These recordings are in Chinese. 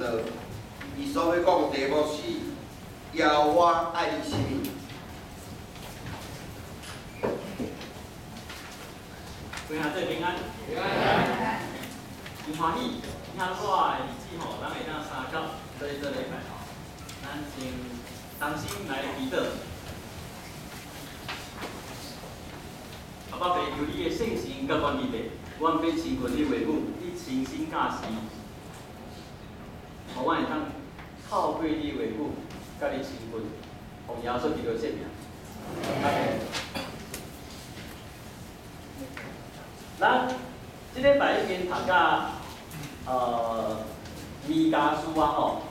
道，伊所要讲的题目是“邀我爱你什么”。各位兄弟平安。平安。真欢喜，听我的日子吼，咱会当相交，所以这礼拜吼，咱先同心来祈祷。阿爸，求你的圣神甲愿意力，阮要亲近你话语，你亲身教示，互阮会当透过你话语，甲你亲近，奉耶稣基督圣名。阿门。咱即礼拜已经读到弥迦书啊吼，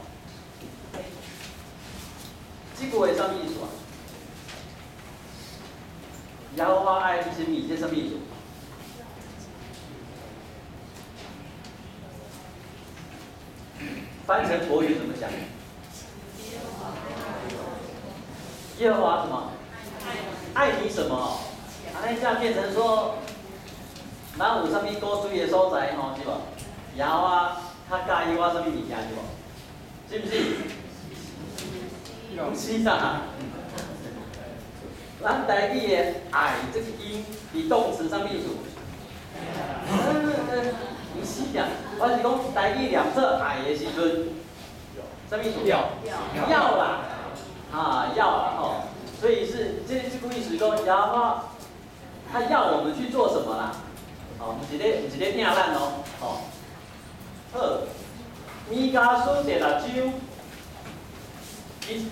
即句话啥物意思啊？耶和华爱你什么？这什么意思？翻成国语怎么讲？耶和华什么？爱你什么？那这样变成说，咱有啥物古水的所在吼，是无？耶和华较介意我啥物物件是无？是不是？不是啦。咱台语的爱这个音，是动词啥物意思？不是呀，我是讲台语念做爱的时阵，啥物意思？要啦，要啦吼，所以是这句意思讲，耶和华他要我们去做什么啦？哦，不是咧听咱哦，哦，好，弥迦书第6章，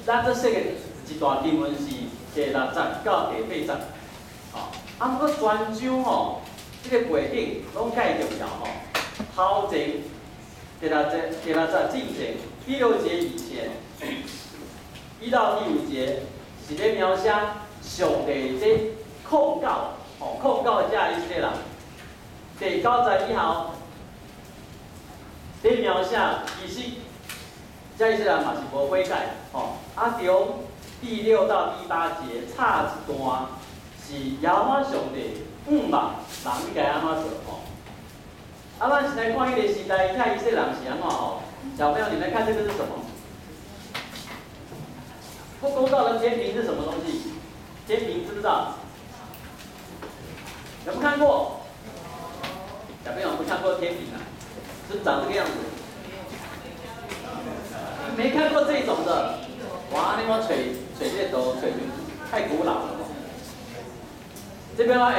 咱这说的一段经文是第60到第80，哦，不过全章吼，这个背景拢介重要吼。头前第60进前，第6节以前，1到第5节是咧描写上帝这控告，哦，控告这以色列人。第91号，咧描写其实这以色列人嘛是无悔改，哦，从第6到第8节差一段是耶和华上帝嘛，人应该安怎做吼？咱现在看迄个时代，看以色列人是安怎吼？小朋友，你们看这个是什么？不公道的天平是什么东西？天平知不知道？有没有看过？小朋友没看过天平啊？是不是长这个样子？没看过这种的，哇！你我吹这头吹太古老了。这边呢，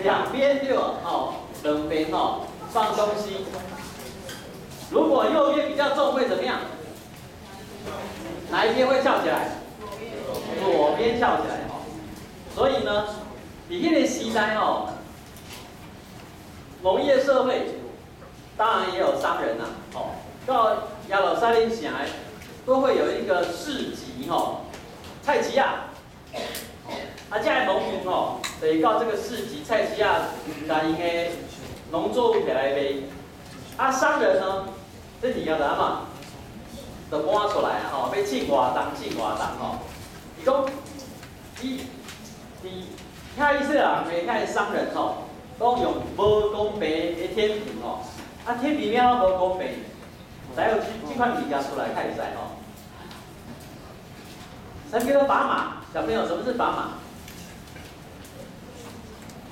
两边对吧？哦，两边哦放东西。如果右边比较重，会怎么样？哪一边会翘起来？左边翘起来哦。所以呢，你迄个时代哦，农业社会，当然也有商人呐，哦，到耶路撒冷城都会有一个市集吼，菜市啊，这些农民吼，得到这个市集菜市啊，把因的农作物摕来卖。商人呢，这你要怎嘛？就搬出来啊吼，要凊偌重吼。伊讲，遐以色列人的遐商人吼，拢用无公平的天平吼，天平了无公平，才有这款物件出来，看会使吼。什么叫做砝码？小朋友，什么是砝码？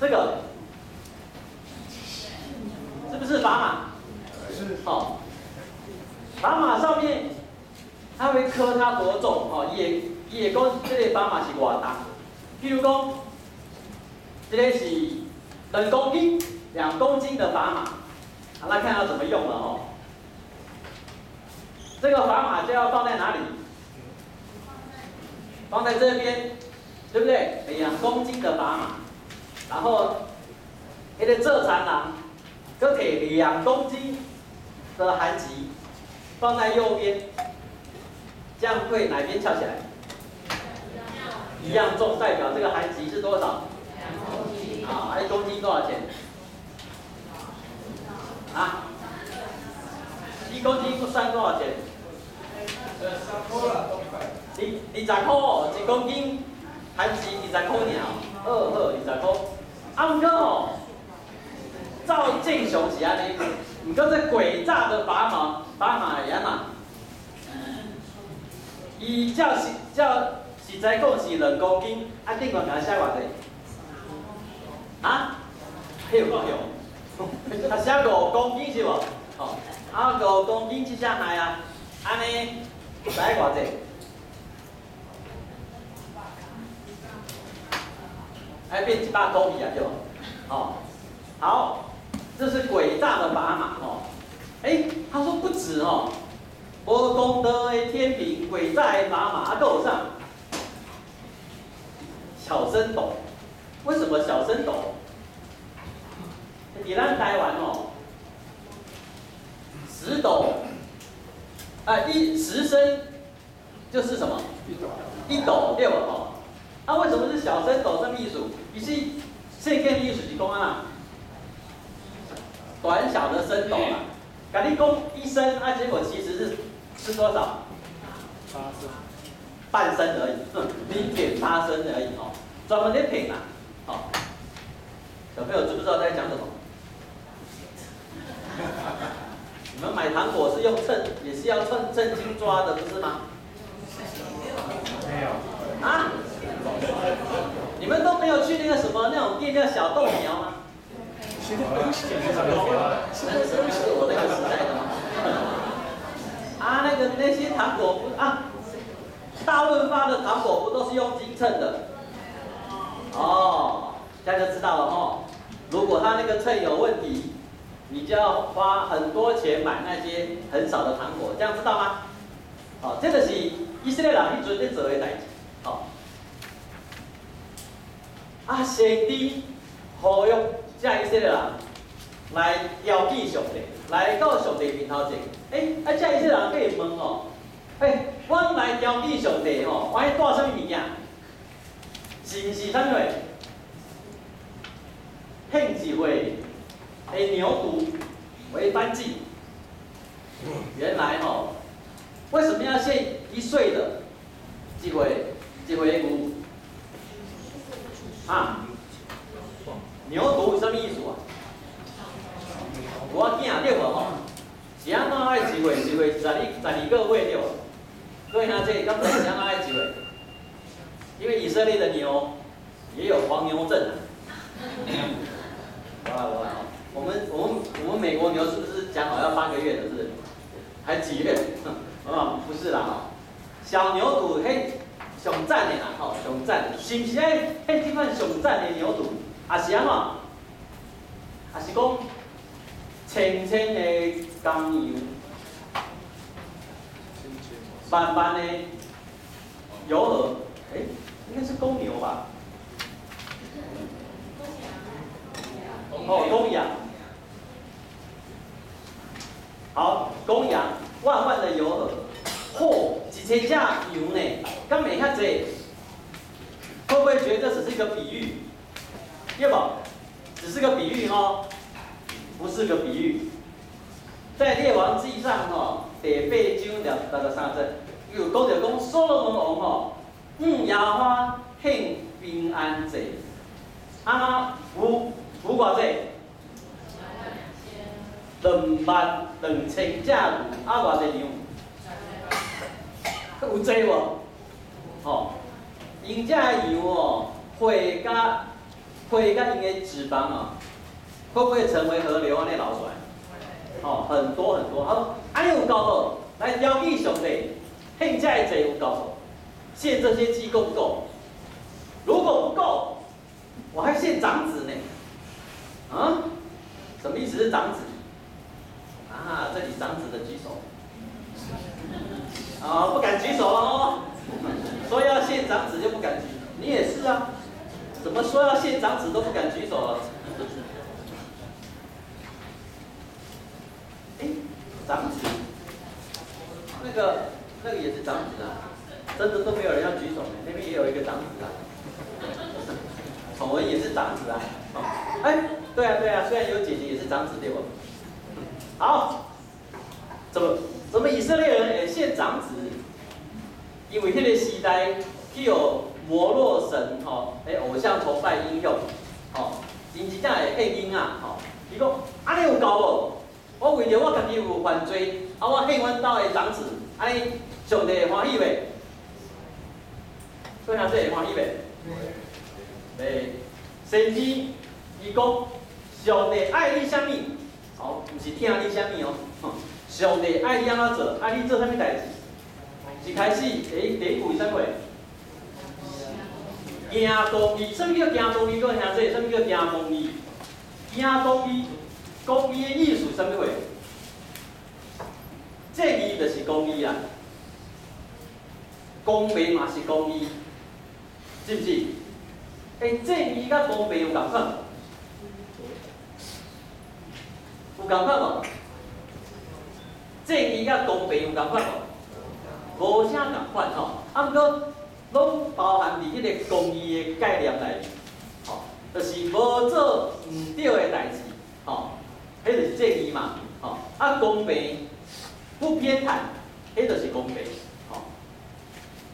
这个是不是砝码？是。好，砝码上面它会刻它多重哦，也讲这个砝码是偌重。譬如讲，这个是2公斤、2公斤的砝码，好，来看要怎么用了哦。这个砝码就要放在哪里？放在这边，对不对？2公斤的砝码，然后那个做田人，佮摕2公斤的韩籍放在右边，这样会哪边翘起来？一样重，代表这个韩籍是多少？2公斤。1公斤多少钱？1公斤算多少钱？3块啦，2块。20块哦，1公斤韩籍20块尔，好，20块。不过哦，照正常是安尼，毋过这诡诈的砝码会安那？伊照实在讲是2公斤，啊，顶悬甲写偌济？啊？迄有够用，啊写5公斤是无？哦，啊5公斤即只害啊，安尼知偌济？还变100公里啊，对吧？哦，好，这是诡诈的砝码哦。哎，他说不止哦，无公德的天平，诡诈的砝码，啊，还有啥？小升斗，为什么小升斗？在咱台湾哦，10斗，10升就是什么？1斗对吧？哦，啊，为什么是小升斗？什么意思？伊是圣经的意思是讲啊，短小的升斗啦。甲你讲1升，啊，结果其实是多少？8升，半升而已，0.8升而已哦，专门在品啦，哦。小朋友知不知道在讲什么？你们买糖果是用秤，也是要秤斤抓的，不是吗？没有。啊？你们都没有去那个什么那种店叫小豆苗吗？那是我那个时代的吗？啊，那些糖果不啊，大润发的糖果不都是用斤秤的？哦，这样就知道了哦。如果他那个秤有问题，你就要花很多钱买那些很少的糖果，这样知道吗？好，这个是以色列人迄阵咧做的代志。好，啊，先知呼吁这以色列人来邀请上帝，来到上帝面头前。这以色列人可以问哦，我来邀请上帝吼，我要带什么物件？是毋是啥物话？献一回的牛犊为燔祭。原来为什么要献1岁的一回牛？啊，牛犊什么意思啊？我囝对无吼？是安怎爱一岁12个月对无？各位兄弟，敢知是安怎爱一岁？因为以色列的牛也有黄牛症啊。我们美国牛是不是讲好要8个月的？是不是？还几月？不是啦小牛犊上赞的啦上赞，是不是这款上赞的牛犊？也是安怎？也是讲千的公羊，万的油鹅，应该是公牛吧？公羊。好，公羊万的油鹅，1000只羊呢，敢没遐济？会不会觉得这只是一个比喻？对不？只是个比喻不是个比喻。在列王纪上第8章63节，有讲到所罗门王耶和华献平安祭，安怎有偌济？22000只牛，偌济羊？有济无？因这羊血甲因的脂肪会不会成为河流安尼流出来？很多很多。好，安尼有够好，来邀请上帝，献这的祭有够好，献这些鸡够不够？如果不够，我还献长子呢。什么意思是长子？这里长子的举手。不敢举手了说要献长子就不敢举，你也是啊？怎么说要献长子都不敢举手了？长子，那个也是长子啊，真的都没有人要举手呢。那边也有一个长子啊，崇文也是长子啊。对啊，虽然有姐姐也是长子对不？好，怎么以色列人也献长子？因为迄个时代去有摩洛神偶像崇拜应用因真正会献囡仔伊讲安尼有够无？我为着我家己有犯罪，我恨阮兜的长子，安尼上帝会欢喜袂？所以兄弟会欢喜袂？袂。甚至伊讲上帝爱你啥物？哦，毋是听你啥物哦。上帝爱你安怎做？爱你做啥物代志？一开始第一句是啥话？行公义。什物叫行公义？各位兄弟，什物叫行公义？行公义，公义的意思是啥物话？正义就是公义啦，公平嘛是公义，是不是？正义甲公平有共款无？有共款无？正义甲公平有共款无？无啥共款吼，啊，毋过拢包含伫迄个公义的概念内面，吼，就是无做毋对的代志，吼，迄就是正义嘛，吼，啊，公平不偏袒，迄就是公平，吼，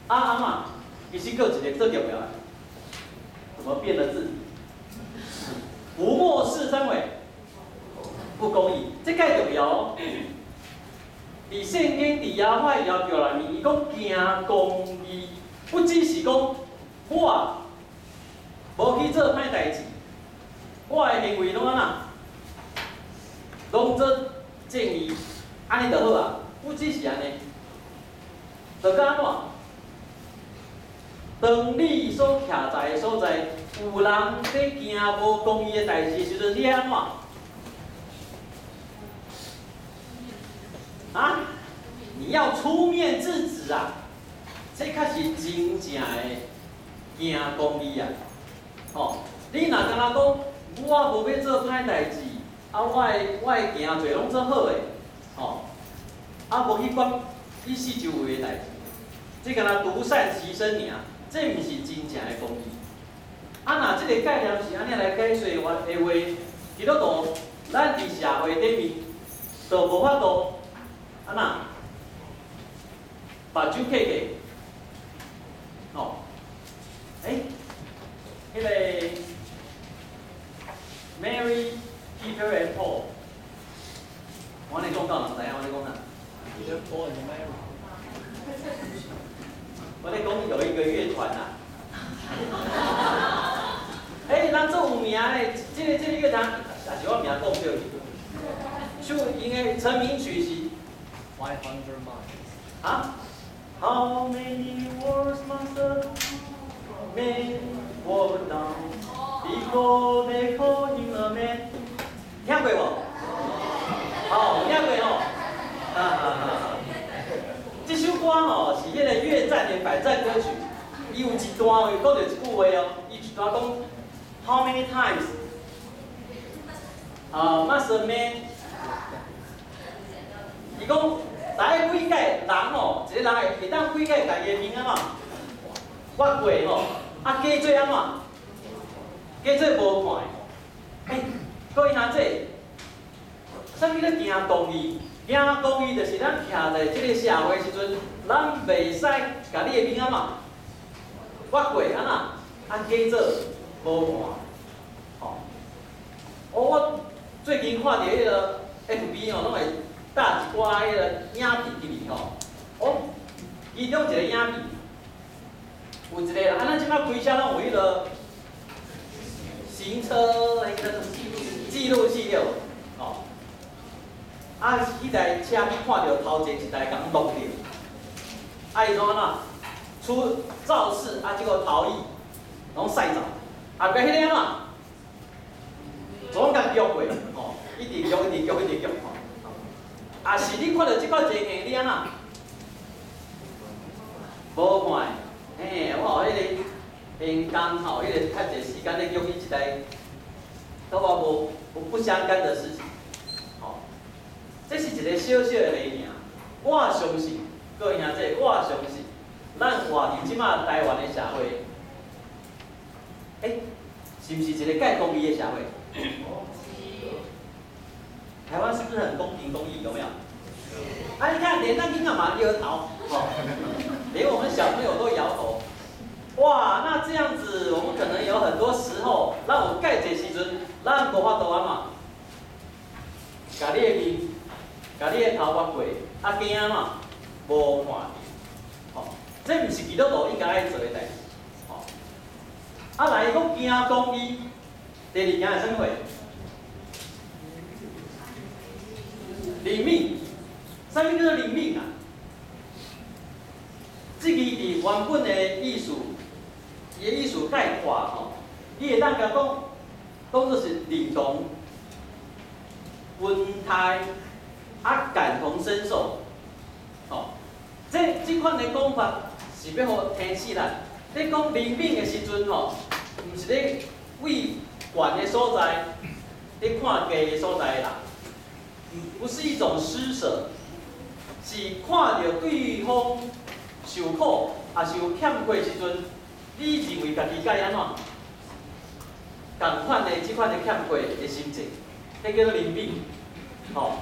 阿嬷，其实佫一个最重要的，怎么变了字？不漠视真伪，不公义，这介重要哦。伫圣经伫亚法要求内面，伊讲行公义，不只是讲我无去做歹代志，我的行为拢安那，拢做正义，安尼就好啊。不只是安尼，就甲安怎？当你所徛在的所在，有人在行无公义的代志时阵，你安怎？啊！你要出面制止啊！这才是真正的行公义啊！哦，你若敢若讲我无要做歹代志，啊，我的行做拢做好的，哦，啊，无去管你四周围的代志，这敢若独善其身尔，这毋是真正的公义。啊，若这个概念是安尼来解说的话，基督徒咱伫社会顶面，就无法度。安那，把酒客客，哦，迄个 Mary, Peter and Paul， 我咧讲到人知影，我咧讲啥 ？Peter, Paul and Mary。我咧讲有一个乐团啊，咱做有名诶，这个乐团，也是我名讲对去。唱因诶成名曲是。500 miles. 啊 ？How many words must a man walk down before they call him a man？ 听过无？哦，听过哦。这首歌哦是迄个越战的反战歌曲，伊有一段有讲着一句话哦，伊一段讲 How many times？ must a man？ 伊讲。大概几届人吼，一个人会当几届家己的名安怎？发过吼，啊加做安怎？加做无看。各位兄弟，啥物咧行公义？行公义就是咱徛在即个社会时阵，咱袂使家己的名安怎？发过安怎？啊加做无看。吼，我最近看到迄个 FB 吼，拢会。搭一寡迄个影片进去吼，其中一个影片，有一个，咱即摆开车拢有迄个行车迄个记录器了，吼，迄台车你看到头前一台甲弄着，伊怎啊？出肇事，结果逃逸，拢驶走，后壁迄个怎？总甲约过，吼，一直约，吼。啊，是你看到即款情形，你安怎？无看，我有迄个因工吼，迄个趁一个时间咧约伊一台，跟我不相干的事情，吼，这是一个小小的例尔。我相信，各位兄弟，我相信，咱活伫即马台湾的社会，是毋是一个介公义的社会？台湾是不是很公平公义？有没有？你看，连那囡仔嘛摇头，连我们小朋友都摇头。哇，那这样子，我们可能有很多时候，咱有介济时阵，咱无法度安嘛，惊嘛，无看到，吼，这毋是基督徒应该爱做的代志，吼。啊，来讲惊公义，第二件是啥物？灵敏，啥物叫做灵敏啊？这个伫原本的意思，伊的意思概括吼，你会当甲讲做是灵动、温态，啊感同身受，吼，这款的讲法是要互提醒咱，你讲灵敏的时阵吼，毋是咧畏悬的所在，咧看低的所在的人。不是一种施舍，是看到对方受苦也是有欠过时阵，你认为家己该安怎？同款的即款的欠过的心情，迄叫做灵敏，吼。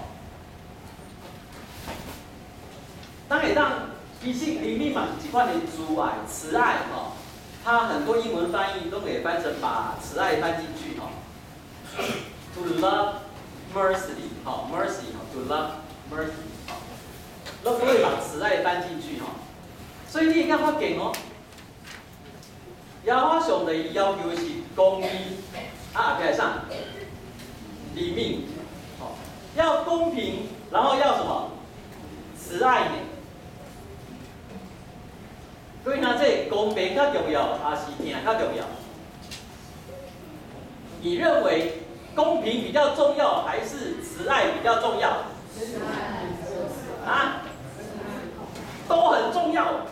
咱会当其实灵敏嘛是一款的慈爱，吼。它很多英文翻译都可以翻成把慈爱翻进去，吼。To love mercy， 好 ，mercy， to love mercy， 好，都会把慈爱搬进去，哈。所以你看我讲哦，耶和华上帝要求的是公义，啊，后壁啥？灵敏，好，要公平，然后要什么？慈爱呢？所以呢，这公平较重要，还是听较重要？你认为？公平比较重要，还是慈爱比较重要？啊，都很重要。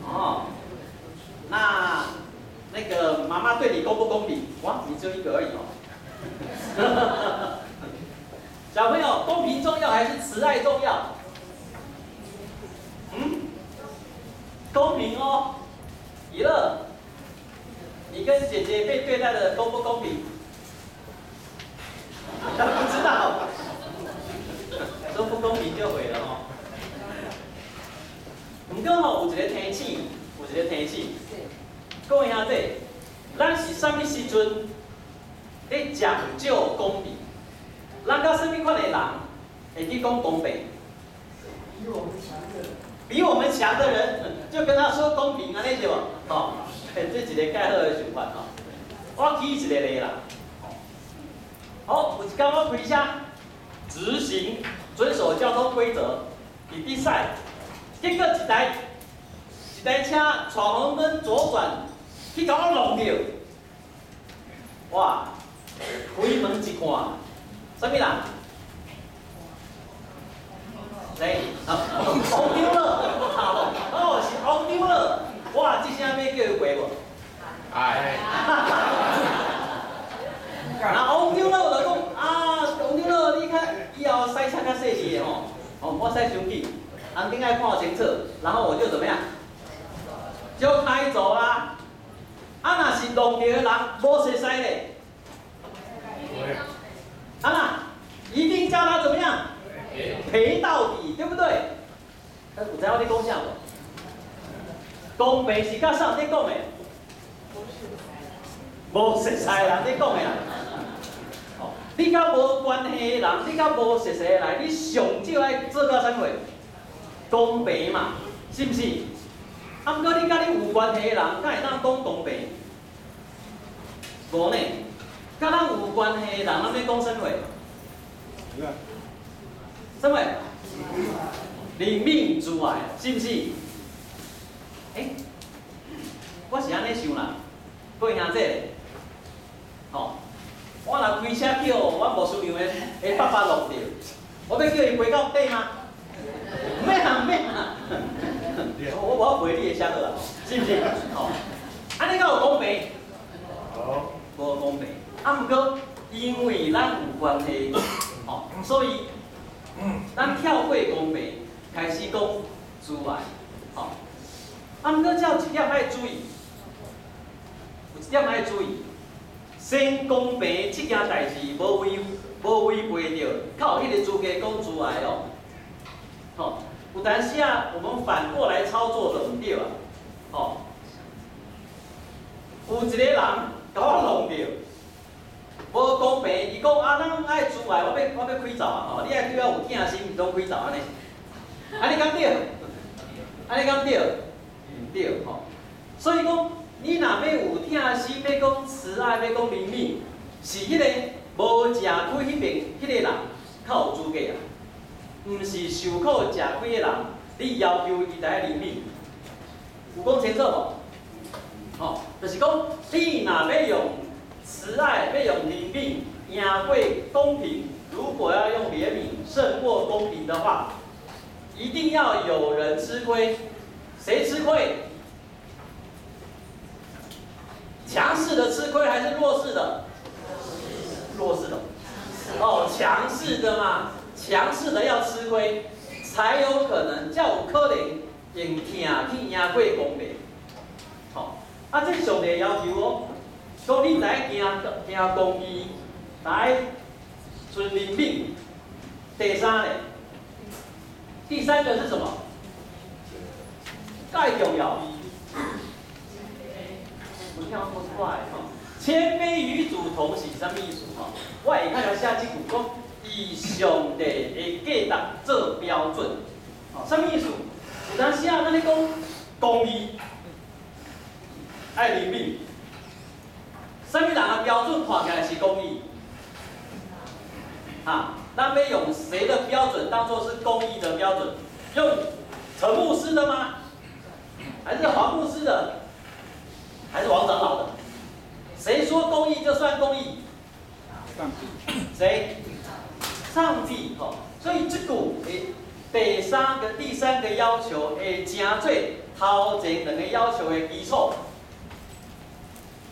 哦，那个妈妈对你公不公平？哇，你只有一个而已哦。小朋友，公平重要还是慈爱重要？公平哦。怡乐，你跟姐姐被对待的公不公平？不知道，说不公平就毁了哦。毋过吼，有一个提醒，讲一下这，咱是啥物时阵咧讲究公平？咱甲啥物款的人会去讲公平？比我们强的人，就跟他说公平，安尼对无？吼，这一个介好的想法吼。我举一个例啦。好，有一天我开车执行遵守交通规则，伫比赛，结果一台车闯红灯左转，去甲我弄着，哇！开门一看，什么人？谁？红丢了，哦，是红丢了，哇！这声要叫伊过无？哎。那红丢了，我就讲啊，红丢了，你看以后赛车较细致的吼，哦，我使生气，红灯爱看清楚，然后我就怎么样，就开走啦。啊，若是弄着的人无熟悉嘞，啊那一定叫他怎么样，赔到底，对不对？有知我咧讲啥无？公平是甲啥咧讲的？无熟悉的人咧讲的啦。你甲无关系的人，你甲无熟悉的人，你上少爱做到啥物？公平嘛，是不是？啊，毋过你甲你有关系的人，敢会当讲公平？无呢，甲咱有关系的人，咱要讲啥物？啥物？怜悯之爱，是不是？我是安尼想啦，各位兄弟，吼。我若开车叫，我无需要的爸爸弄着，我要叫伊回到底吗？免啊！我陪你的车好啦，是不是？吼，安尼敢有公平？无公平。啊，毋过因为咱有关系，吼，所以咱跳过公平，开始讲自爱，吼。啊，毋过只有一点爱注意，先公平这件代志无违背着，较有迄个资格讲自爱哦。吼，有当时啊，我们反过来操作就唔对啊。吼，有一个人甲我弄着，无公平，伊讲啊，咱爱自爱，我要开走啊！吼，你爱对我有疼心，唔通开走安尼？安尼敢对？安尼敢对？唔对吼。所以讲，你若要有疼惜，要讲慈爱，要讲怜悯，是迄个无食亏迄边迄个人较有资格啊，唔是受苦食亏的人，你要求伊来怜悯，有讲清楚无？哦，就是讲，你若要用慈爱，要用怜悯，赢过公平。如果要用怜悯胜过公平的话，一定要有人吃亏。谁吃亏？强势的吃亏还是弱势的？弱势的。哦，强势的嘛，强势的要吃亏，才有可能才有可能用疼去赢过公平。好，啊，这上帝要求哦，讲你来行公义，来存怜悯。第三呢？第三个是什么？介重要。我听不出来吼。谦卑与主同行，什么意思吼？我会看到写这句讲，以上帝的价值做标准。哦，什么意思？有当时啊，咱咧讲公义，爱怜悯。什么人的标准看起来是公义？啊，咱要用谁的标准当作是公义的标准？用陈牧师的吗？还是黄牧师的？还是王长老的？谁说公义就算公义？上帝。谁？上帝吼。所以这句第三个要求会成做头前两个要求的基础。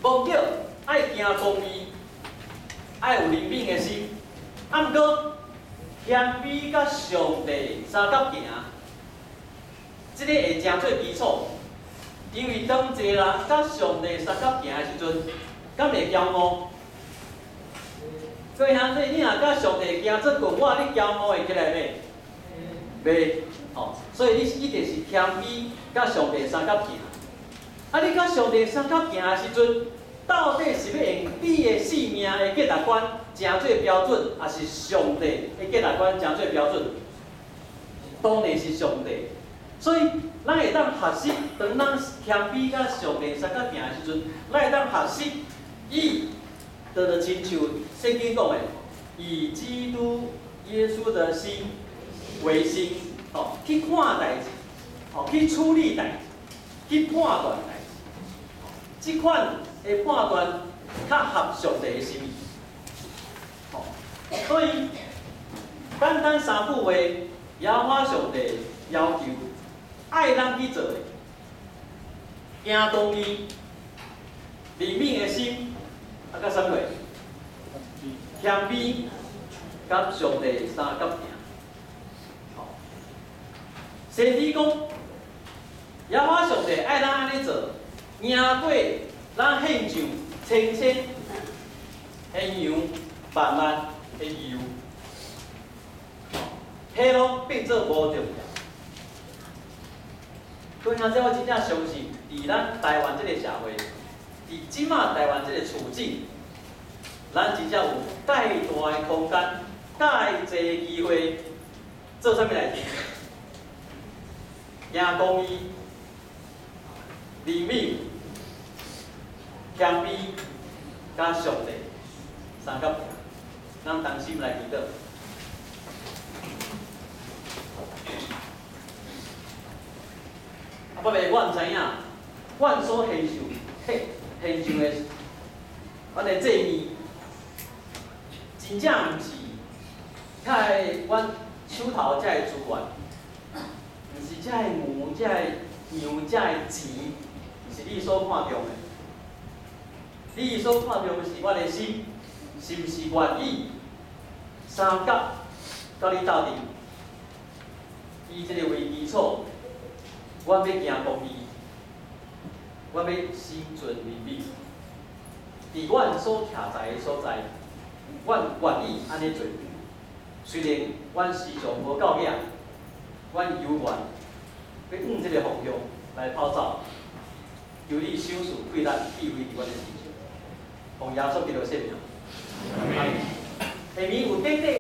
目标爱行公义，爱有怜悯的心。啊，毋过谦卑甲上帝三角行，这个会成做基础。因为当一个人甲上帝三角行的时阵，敢会骄傲？所以兄弟，你若甲上帝行做滚我，你骄傲会起来袂？袂。哦，所以你一定是谦卑甲上帝三角行。啊，你甲上帝三角行的时阵，到底是要用你的生命的价值观成做标准，还是上帝的价值观成做标准？当然是上帝。所以，咱会当学习，当咱谦卑甲上帝三角行的时阵，咱会当学习，就亲像圣经讲的，以基督耶稣的心为心，哦，去看代志，哦，去处理代志，去判断代志，这款的判断较合上帝的心意。哦，所以单单三句话，耶和华上帝要求。爱咱去做的，行公义、怜悯的心，啊，甲啥货？谦卑，甲上帝三角行。好，先提讲，耶和华上帝爱咱安尼做，赢过咱献上千献羊万万的油，迄拢变做无重要。所以，我真正相信，伫咱台湾这个社会，伫即马台湾这个处境，咱真正有介大的空间、介济机会，做啥物代志？行公义、怜悯、谦卑，甲上帝三角形，咱同心来祈祷。不过，我毋知影，阮所献上的，阮的祭物，真正毋是遐阮手头遮的资源，毋是遮的牛、遮的羊、遮的钱，毋是你所看重的。你所看重的是我的心，是毋是愿意三角甲你斗阵，以这个为基础。阮要行公义，阮要心存怜悯，伫阮所徛在的所在，阮愿意安尼做。虽然阮时常无够野，阮犹原要往这个方向来跑走，求你手术贵咱地位伫阮的身上，奉耶稣基督圣名。下面有短短。